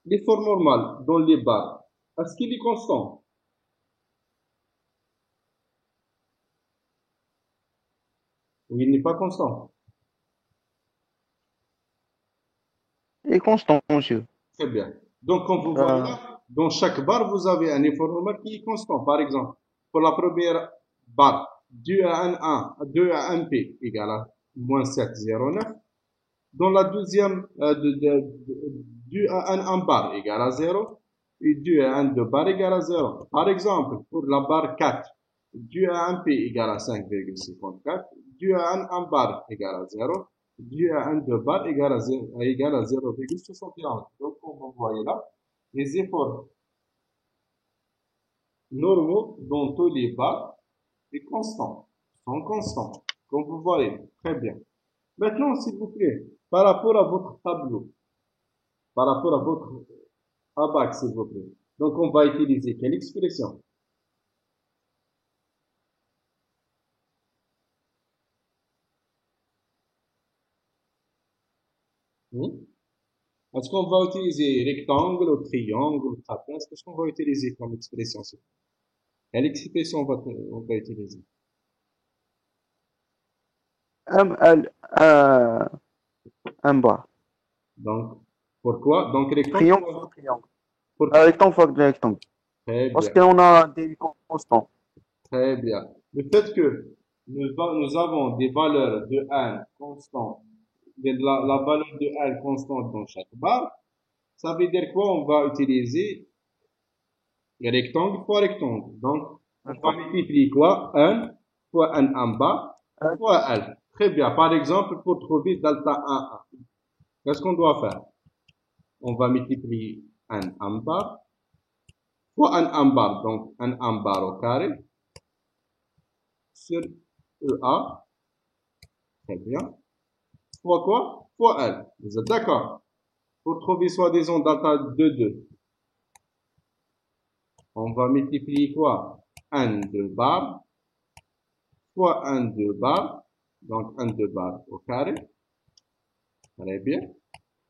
L'effort normal dans les barres, est-ce qu'il est constant? Il n'est pas constant. Il est constant, monsieur. Très bien. Donc, comme vous voyez Euh, là, dans chaque barre, vous avez un effort normal qui est constant. Par exemple, pour la première barre, 2 à un 1, 2 à un P égale à moins 7,09. Dans la deuxième, 2 à un bar égale à 0. Et 2 à un 2 bar égale à 0. Par exemple, pour la barre 4, 2 à un P égale à 5,54. 2 à un bar égale à 0. 2 à un 2 bar égale à 0,71. Donc, comme vous voyez là, les efforts normaux dans tous les bars sont constants. Comme vous voyez, très bien. Maintenant, s'il vous plaît, par rapport à votre tableau, par rapport à votre abac, s'il vous plaît. Donc, on va utiliser quelle expression? Est-ce qu'on va utiliser rectangle ou triangle ou trapèze? Qu'est-ce qu'on va utiliser comme expression? Quelle expression on va utiliser? un, un, un bar. Donc, pourquoi? Donc, rectangle. Triangle ou triangle. Pourquoi? Rectangle fois rectangle. Très Parce bien. qu'on a des constants. Très bien. Le fait que nous avons des valeurs de 1 constante, la valeur de 1 constante dans chaque barre, ça veut dire quoi? On va utiliser rectangle fois rectangle. Donc, on va multiplier quoi? 1 fois 1 en bas fois L. Très bien. Par exemple, pour trouver delta 1, qu'est-ce qu'on doit faire? On va multiplier 1 en bas fois 1 en bas. Donc, 1 en bas au carré sur EA. Très bien. Fois quoi? Fois L. Vous êtes d'accord? Pour trouver soi-disant delta de 2, on va multiplier quoi? 1 2 bar fois 1 2 bar. Donc 1 2 bar au carré. Très bien.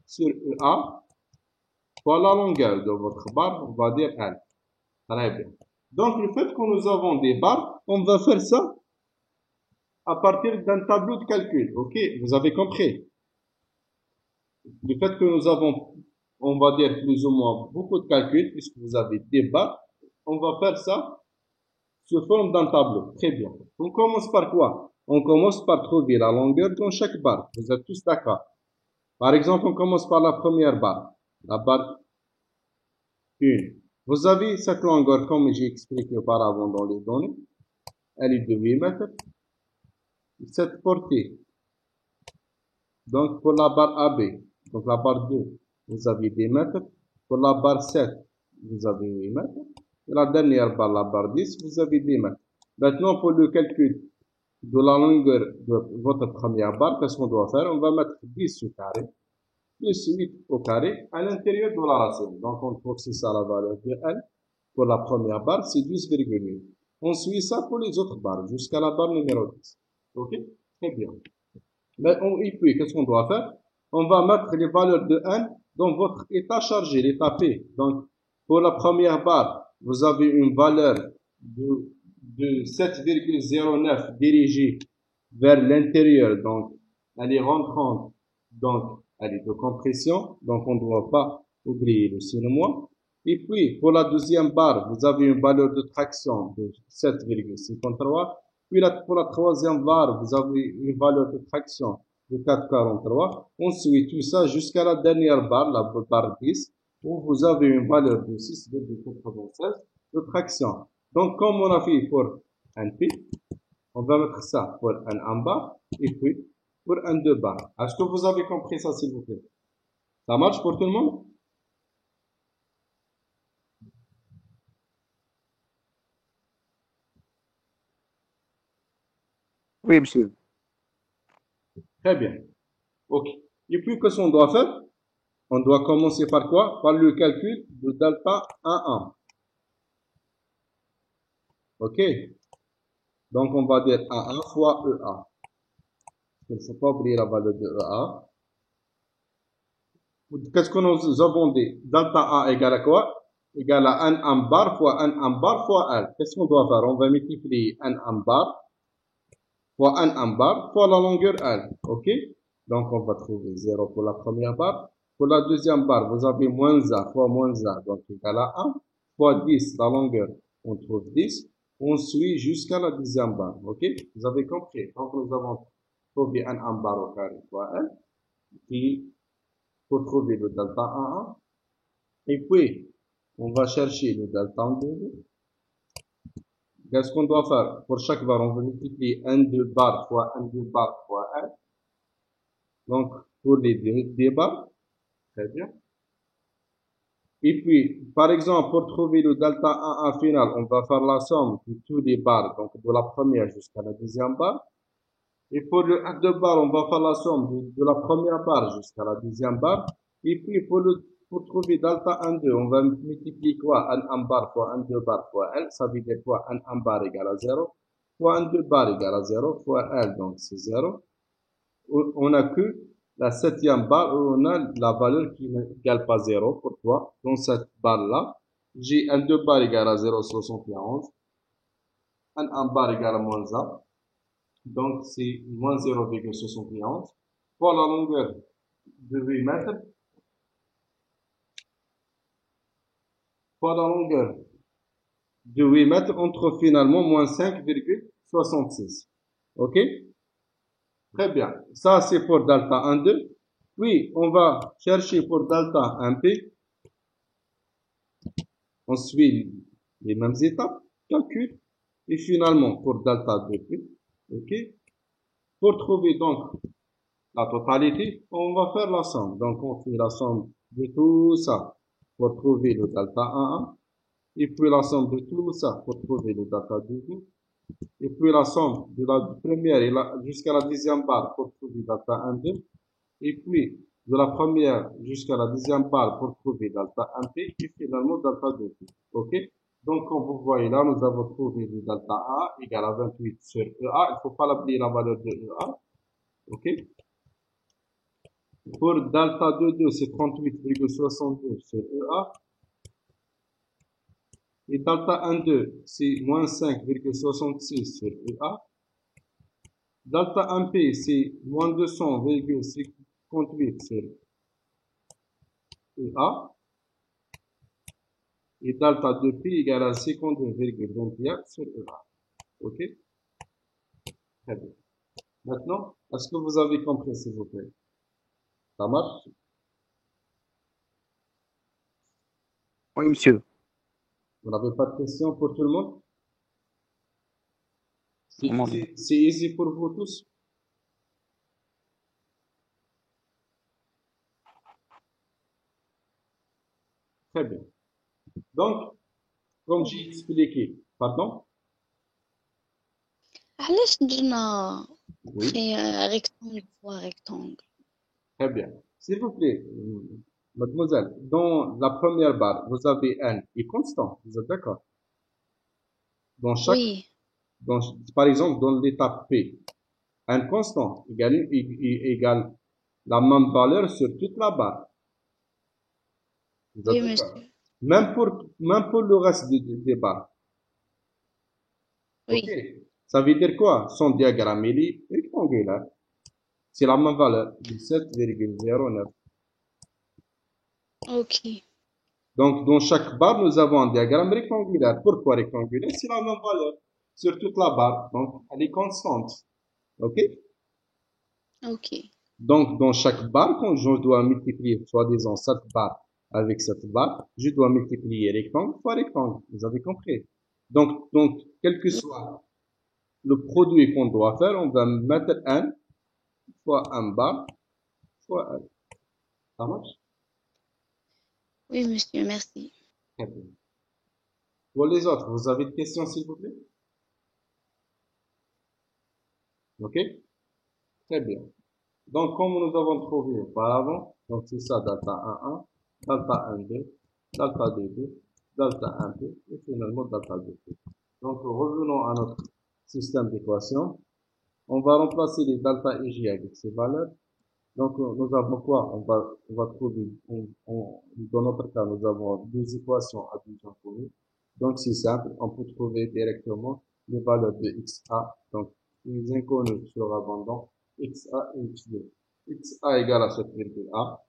Sur EA fois la longueur de votre barre, on va dire L. Très bien. Donc le fait que nous avons des barres, on va faire ça à partir d'un tableau de calcul. Ok? Vous avez compris? Le fait que nous avons, on va dire plus ou moins beaucoup de calculs, puisque vous avez des barres, on va faire ça sous forme d'un tableau. Très bien. On commence par quoi? On commence par trouver la longueur dans chaque barre. Vous êtes tous d'accord? Par exemple, on commence par la première barre. La barre 1. Vous avez cette longueur, comme j'ai expliqué auparavant dans les données. Elle est de 8 mètres. Cette portée. Donc, pour la barre AB, donc la barre 2, vous avez 10 mètres. Pour la barre 7, vous avez 8 mètres. Et la dernière barre, la barre 10, vous avez 10 mètres. Maintenant, pour le calcul de la longueur de votre première barre, qu'est-ce qu'on doit faire? On va mettre 10 au carré, plus 8 au carré, à l'intérieur de la racine. Donc, on trouve c'est ça la valeur de L. Pour la première barre, c'est 12,8. On suit ça pour les autres barres, jusqu'à la barre numéro 10. Ok? Très bien. Et puis, qu'est-ce qu'on doit faire? On va mettre les valeurs de N dans votre état chargé, l'état P. Donc, pour la première barre, vous avez une valeur de 7,09 dirigée vers l'intérieur. Donc, elle est rentrante. Donc, elle est de compression. Donc, on ne doit pas oublier le signe moins. Et puis, pour la deuxième barre, vous avez une valeur de traction de 7,53. Puis pour la troisième barre, vous avez une valeur de traction de 4,43. On suit tout ça jusqu'à la dernière barre, la barre 10, où vous avez une valeur de 6,96 de traction. Donc, comme on a fait pour un P, on va mettre ça pour un en bas et puis pour un 2 bar. Est-ce que vous avez compris ça, s'il vous plaît? Ça marche pour tout le monde? Oui, monsieur. Très bien. Ok. Et puis, qu'est-ce qu'on doit faire? On doit commencer par quoi? Par le calcul de delta 1,1. Ok? Donc, on va dire 1,1 fois EA. Il ne faut pas oublier la valeur de EA. Qu'est-ce que nous avons dit? Delta 1 égale à quoi? Égale à 1 en bar fois 1 en bar fois L. Qu'est-ce qu'on doit faire? On va multiplier 1 en bar fois n en barre fois la longueur L. OK? Donc, on va trouver 0 pour la première barre. Pour la deuxième barre, vous avez moins A fois moins A, donc égal à 1, fois 10, la longueur, on trouve 10. On suit jusqu'à la deuxième barre. OK? Vous avez compris? Donc, nous avons trouvé n en barre au carré fois L, qui, pour trouver le delta 1, et puis, on va chercher le delta en 2. Qu'est-ce qu'on doit faire? Pour chaque barre, on va multiplier n2 bar fois n2 bar fois n. Donc, pour les deux barres. Très bien. Et puis, par exemple, pour trouver le delta 1 final, on va faire la somme de tous les barres, donc de la première jusqu'à la deuxième barre. Et pour le n2 bar, on va faire la somme de la première barre jusqu'à la deuxième barre. Et puis, pour trouver delta 1,2, on va multiplier quoi? n1 bar fois n2 bar fois L, ça veut dire quoi? n1 bar égale à 0, fois n2 bar égale à 0, fois L, donc c'est 0. On a que la septième barre où on a la valeur qui n'égale pas 0. Pourquoi? Dans cette barre-là, j'ai n2 bar égale à 0,71, n1 bar égale à moins 1. Donc, c'est moins 0,71 fois la longueur de 8 mètres fois la longueur de 8 mètres, on trouve finalement moins 5,66. OK? Très bien. Ça, c'est pour delta 1,2. Puis, on va chercher pour delta 1P. On suit les mêmes étapes. Calcul. Et finalement, pour delta 2P. OK? Pour trouver donc la totalité, on va faire la somme. Donc, on fait la somme de tout ça pour trouver le delta 1,1. Et puis la somme de tout ça pour trouver le delta 2,2. Et puis la somme de la première jusqu'à la deuxième barre pour trouver delta 1,2. Et puis de la première jusqu'à la deuxième barre pour trouver delta 1P. Et finalement delta 2P. OK? Donc, comme vous voyez là, nous avons trouvé le delta A égal à 28 sur EA. Il ne faut pas l'appeler la valeur de EA. OK? Pour delta 2,2, c'est 38,62 sur EA. Et delta 1,2, c'est moins 5,66 sur EA. Delta 1P, c'est moins 200,58 sur EA. Et delta 2P égale à 52,21 sur EA. OK? Très bien. Maintenant, est-ce que vous avez compris, s'il vous plaît? Ça marche? Oui, monsieur. Vous n'avez pas de questions pour tout le monde? Comment dire? C'est easy pour vous tous? Très bien. Donc, comme j'ai expliqué, pardon? علاش درنا Oui, في rectangle fois rectangle. très bien. S'il vous plaît, mademoiselle, dans la première barre, vous avez n est constant, vous êtes d'accord? Dans chaque, Oui, par exemple, dans l'étape P, n constant égale la même valeur sur toute la barre. Vous êtes oui, d'accord? monsieur. Même pour le reste des barres. Oui, OK? Ça veut dire quoi? Son diagramme, il est rectangulaire. C'est la même valeur, 17,09. ok. Donc, dans chaque barre, nous avons un diagramme rectangulaire. Pourquoi rectangulaire? C'est la même valeur sur toute la barre. Donc, elle est constante. OK? Ok. Donc, dans chaque barre, quand je dois multiplier, soi-disant, cette barre avec cette barre, je dois multiplier rectangle fois rectangle. Vous avez compris? Donc, quel que soit le produit qu'on doit faire, on va mettre n fois un bar fois n. Ça marche? Oui, monsieur, merci. Très bien. Pour les autres, vous avez des questions, s'il vous plaît? OK? Très bien. Donc, comme nous avons trouvé auparavant, donc c'est ça, delta 1,1, delta 1,2, delta 2,2, delta 1,2 et finalement delta 2,2. Donc, revenons à notre système d'équation. On va remplacer les delta et j avec ces valeurs. Donc, nous avons quoi? On va trouver, dans notre cas, nous avons deux équations à division commune. Donc, c'est simple, on peut trouver directement les valeurs de xa. Donc, les inconnus surabondants, XA et X2. XA égale à 7,1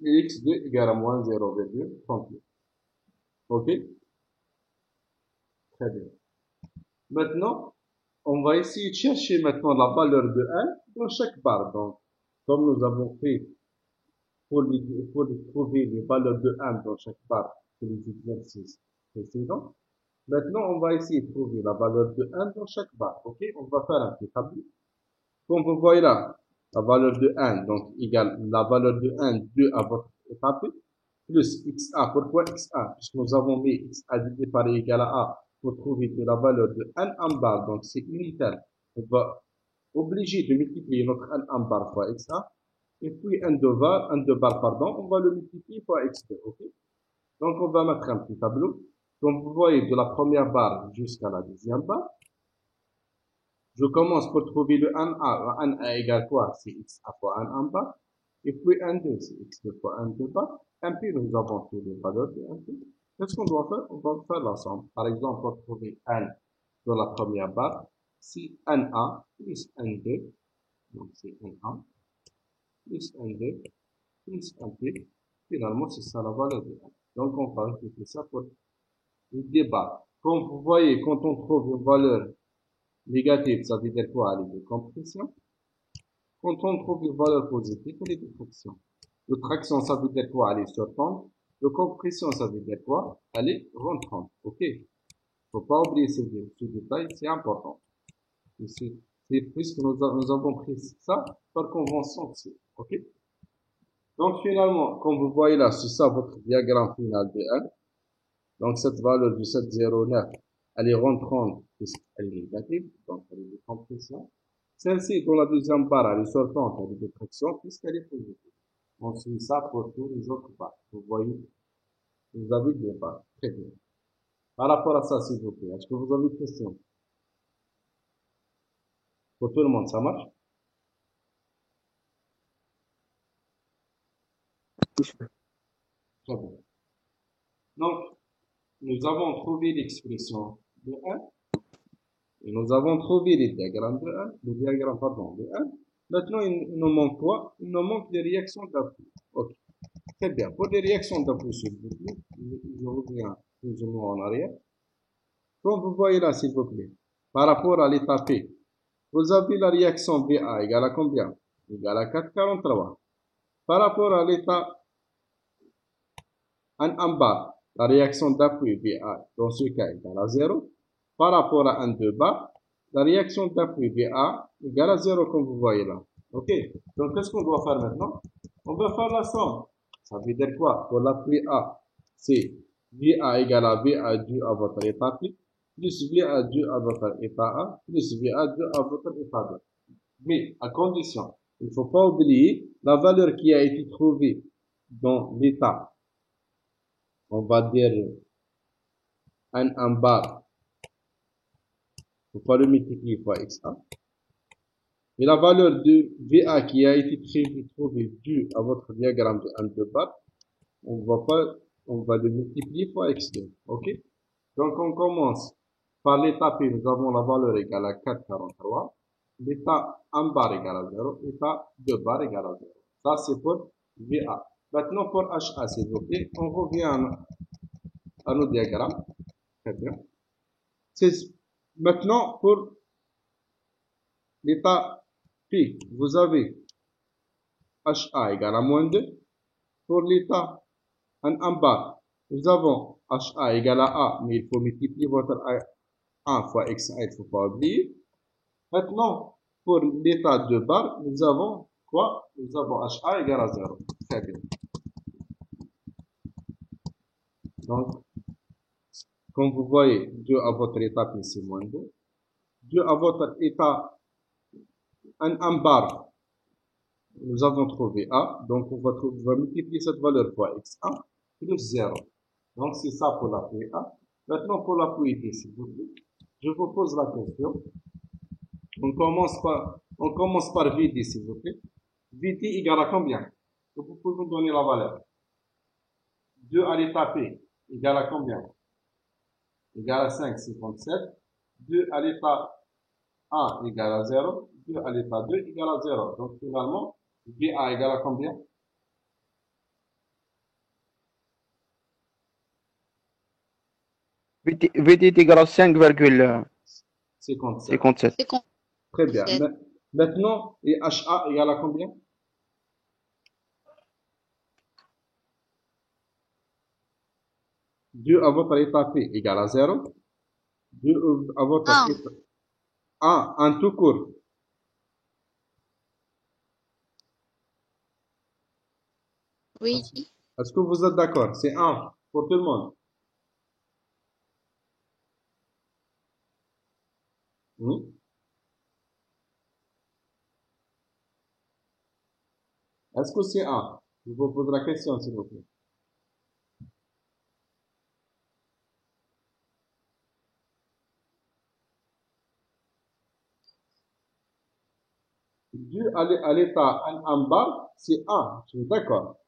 et X2 égale à moins 0,38. Ok? Très bien. Maintenant, on va essayer de chercher maintenant la valeur de 1 dans chaque barre. Donc, comme nous avons fait pour trouver les valeurs de 1 dans chaque barre pour les exercices précédents, maintenant, on va essayer de trouver la valeur de 1 dans chaque barre. Ok? On va faire un petit tableau. Comme vous voyez là, la valeur de 1, donc, égale la valeur de 1 2 à votre étape, plus XA. Pourquoi XA? Puisque nous avons mis XA divisé par I égale à A pour trouver que la valeur de 1 en barre, donc c'est unitaire. On va obliger de multiplier notre 1 en barre fois XA. Et puis 1 de barre, pardon, on va le multiplier fois X2, ok? Donc on va mettre un petit tableau. Comme vous voyez, de la première barre jusqu'à la deuxième barre, je commence pour trouver le 1A. Le 1A égale quoi? C'est XA fois 1 en barre. Et puis 1,2, c'est X2 fois 1,2 barre. Et puis nous avons tous les valeurs de 1,2. Qu'est-ce qu'on doit faire? On va faire l'ensemble. Par exemple, pour trouver 1 dans la première barre, c'est 1A plus 1,2. Donc c'est 1A plus 1,2 plus 1,2. Finalement, c'est ça la valeur de 1. Donc on va répéter ça pour le débat. Comme vous voyez, quand on trouve une valeur négative, ça veut dire quoi? Elle est de compression. Quand on trouve une valeur positive, elle est de traction. Le traction, ça veut dire quoi? Elle est sortante. Le compression, ça veut dire quoi? Elle est rentrante. Ok? Faut pas oublier ce détail, c'est important. C'est puisque nous avons pris ça par convention aussi. Ok? Donc finalement, comme vous voyez là, c'est ça votre diagramme final de 1. Donc cette valeur de 7,09, elle est rentrante puisqu'elle est négative, donc elle est de compression. Celle-ci, dans la deuxième barre, elle est sortante, elle est de traction puisqu'elle est positive. On suit ça pour tous les autres barres. Vous voyez, vous avez des barres. Très bien. Par rapport à ça, s'il vous plaît, est-ce que vous avez des questions? Pour tout le monde, ça marche? Très bien. Donc, nous avons trouvé l'expression de 1 et nous avons trouvé les diagrammes de 1, le diagramme, pardon, de 1. Maintenant, il nous manque quoi? Il nous manque les réactions d'appui. Ok. Très bien. Pour les réactions d'appui, s'il vous plaît, je reviens plus ou moins en arrière. Comme vous voyez là, s'il vous plaît, par rapport à l'état P, vous avez la réaction BA égale à combien? Égale à 4,43. Par rapport à l'état en bas, la réaction d'appui BA, dans ce cas, égale à 0. Par rapport à 1,2 bas, la réaction d'appui BA égale à 0, comme vous voyez là. Ok? Donc, qu'est-ce qu'on doit faire maintenant? On va faire la somme. Ça veut dire quoi? Pour l'appui A, c'est VA égale à VA dû à votre état P, plus VA dû à votre état A, plus VA dû à votre état B. Mais, à condition, il ne faut pas oublier la valeur qui a été trouvée dans l'état, on va dire, en barre. Il ne faut pas le multiplier par XA. Et la valeur de VA qui a été trouvée due à votre diagramme de 1 de barre, on va le multiplier par X2. Ok? Donc, on commence par l'état P, nous avons la valeur égale à 4,43. L'état en barre égale à 0. L'état de barre égale à 0. Ça, c'est pour VA. Maintenant, pour HA, s'il vous plaît, on revient à nos diagrammes. Très bien. Maintenant, pour l'état P, vous avez HA égale à moins 2. Pour l'état en bas, nous avons HA égale à A, mais il faut multiplier votre A fois XA, il ne faut pas oublier. Maintenant, pour l'état de barre, nous avons quoi? Nous avons HA égale à 0. Très bien. Donc, comme vous voyez, dû à votre état P, c'est moins 2. Dû à votre état en barre, nous avons trouvé A. Donc, on va multiplier cette valeur fois X1 plus 0. Donc, c'est ça pour l'appui A. Maintenant, pour l'appui B, s'il vous plaît, je vous pose la question. On commence par VD, s'il vous plaît. VD égale à combien? Vous pouvez nous donner la valeur. 2 à l'état P égale à combien? Égale à 5,57. 2 à l'état A égale à 0, 2 à l'état 2 égale à 0. Donc finalement, VA égale à combien? 8 est égal à 5,57. 57. C'est con. Très bien. Maintenant, et HA égale à combien? 2 à votre état P égale à 0. 2 à votre Ah, état A, un tout court. oui. Est-ce que vous êtes d'accord? C'est 1 pour tout le monde. Hmm? Est-ce que c'est 1? Je vous pose la question, s'il vous plaît. Dû à l'état en bas, c'est 1. Je suis d'accord.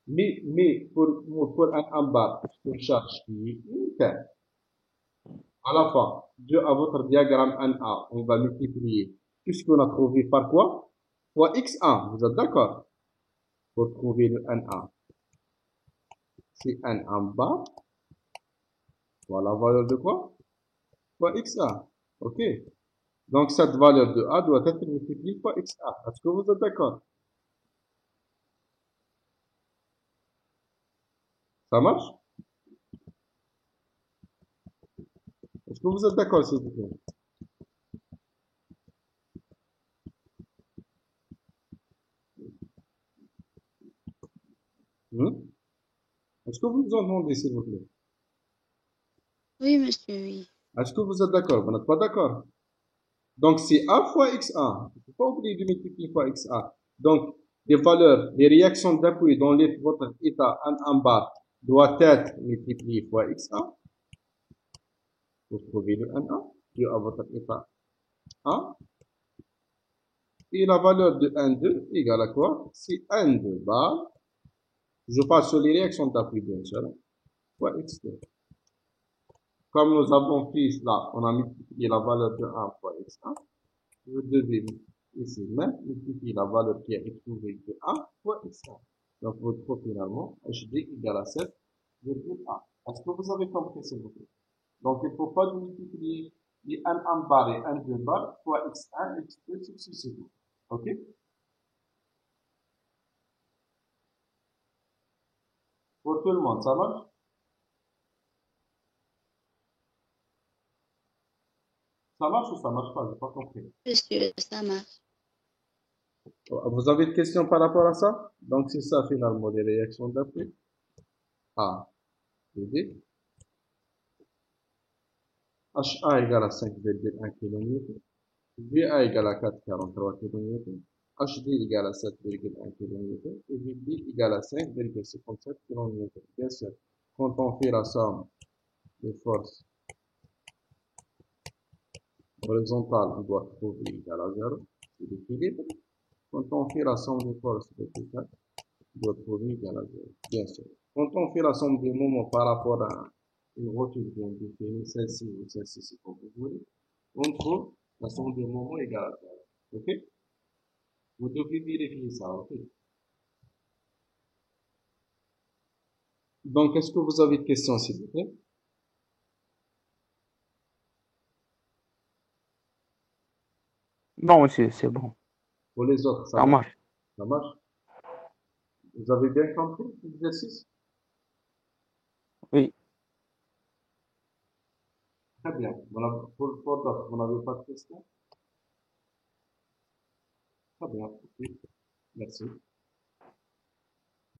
Mais pour un en bas, une charge qui est unitaire. À la fin, dû à votre diagramme NA, on va multiplier tout ce qu'on a trouvé par quoi? Fois x1. Vous êtes d'accord? Pour trouver le NA. C'est n en bas. Voilà la valeur de quoi? Fois x1. OK? Donc, cette valeur de A doit être multipliée par x1. Est-ce que vous êtes d'accord? Ça marche? Est-ce que vous êtes d'accord, s'il vous plaît? Hmm? Est-ce que vous entendez, s'il vous plaît? Oui, monsieur, oui. Est-ce que vous êtes d'accord? Vous n'êtes pas d'accord? Donc, c'est A fois X1. Il ne faut pas oublier de multiplier fois X1. Donc, les valeurs, les réactions d'appui dans votre état en bas doivent être multipliées fois X1 pour trouver le N1 qui est à votre état 1. Et la valeur de N2 égale à quoi? C'est N2 bar. Je parle sur les réactions d'appui, bien sûr, fois X2. Comme nous avons fait là, on a multiplié la valeur de 1 fois X1. Vous devez ici même multiplier la valeur qui est trouvée de 1 fois x1. Donc, vous trouvez finalement HD égale à 7,1. Est-ce que vous avez compris, s'il vous plaît? Donc, il ne faut pas multiplier les n1 bar et n2 bar fois x1 et x2 successivement. OK? Pour tout le monde, ça marche? Ça marche ou ça marche pas? Je n'ai pas compris. Monsieur, ça marche. Vous avez des questions par rapport à ça? Donc, c'est ça finalement les réactions d'appui. A, B, HA égale à 5,1 kN. VA égale à 4,43 kN, HD égale à 7,1 kN et VB égale à 5,57 kN. Bien sûr, quand on fait la somme des forces horizontales, on doit trouver égal à 0, c'est l'équilibre. Quand on fait la somme des forces verticales, on doit trouver égal à 0, bien sûr. Quand on fait la somme des moments par rapport à une roture bien définie, celle-ci ou celle-ci, c'est comme vous voulez, on trouve la somme des moments égale à 0. OK? Vous devez vérifier ça, ok? Donc, est-ce que vous avez des questions, s'il vous plaît? Non, monsieur, c'est bon. Pour les autres, ça Ça marche? marche. Ça marche? Vous avez bien compris l'exercice? Oui. Très bien. Pour d'autres, vous n'avez pas de questions? Très bien. Ok. Merci.